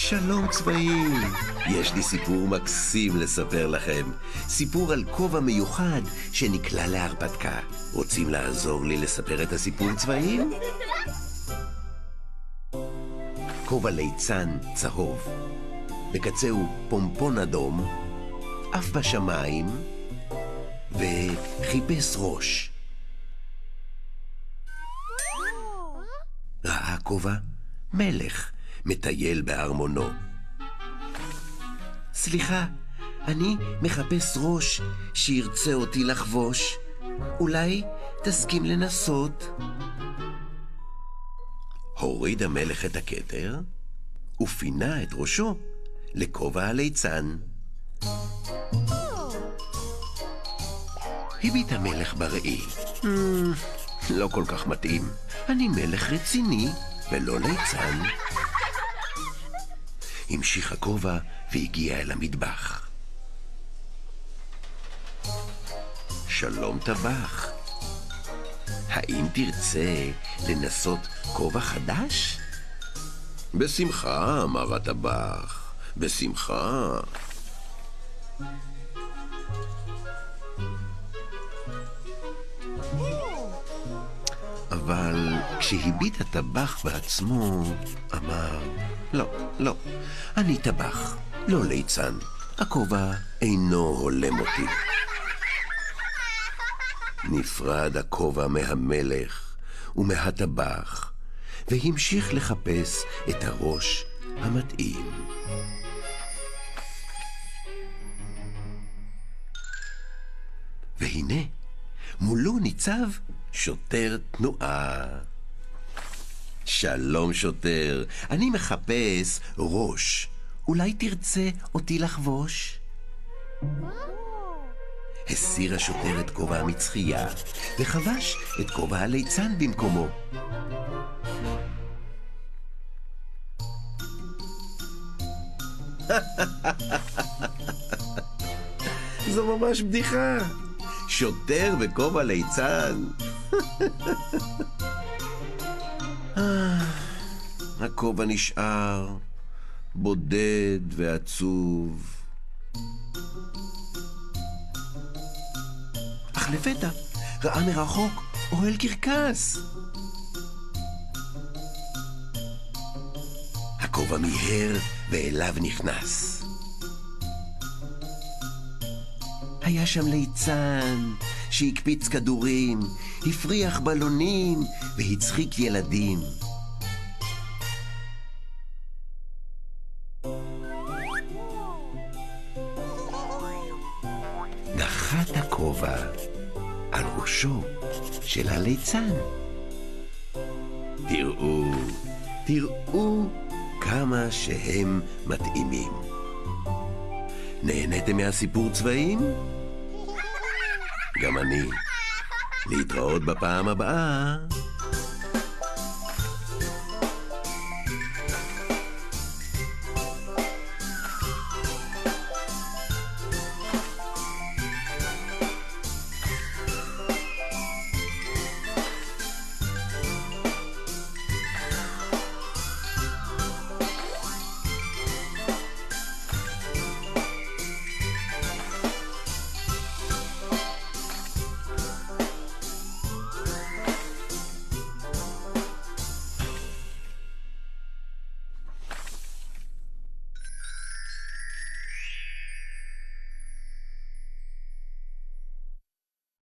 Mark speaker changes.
Speaker 1: שלום צבעים, יש לי סיפור מקסים לספר לכם. סיפור על כובע מיוחד שנקלע להרפתקה. רוצים לעזור לי לספר את הסיפור צבעים? כובע ליצן צהוב, בקצהו פומפון אדום, עף בשמיים וחיפש ראש. ראה כובע מלך מטייל בארמונו. סליחה, אני מחפש ראש שירצה אותי לחבוש. אולי תסכים לנסות? הוריד המלך את הכתר ופינה את ראשו לכובע הליצן. הביט המלך בראי. לא כל כך מתאים. אני מלך רציני ולא ליצן. המשיך הכובע והגיע אל המטבח. שלום טבח, האם תרצה לנסות כובע חדש? בשמחה, אמר הטבח, בשמחה. אבל כשהביט הטבח בעצמו, אמר, לא, אני טבח, לא ליצן. הכובע אינו הולם אותי. נפרד הכובע מהמלך ומהטבח, והמשיך לחפש את הראש המתאים. והנה, מולו ניצב שוטר תנועה. שלום שוטר, אני מחפש ראש. אולי תרצה אותי לחבוש? הסיר השוטר את כובע המצחייה וחבש את כובע הליצן במקומו. זו ממש בדיחה. שוטר בכובע ליצן. הכובע נשאר בודד ועצוב. אך לפתע ראה מרחוק אוהל קרקס. הכובע מיהר ואליו נכנס. היה שם ליצן שהקפיץ כדורים, הפריח בלונים והצחיק ילדים. נחת הכובע על ראשו של הליצן. תראו כמה שהם מתאימים. נהניתם מהסיפור צבעים? גם אני. להתראות בפעם הבאה.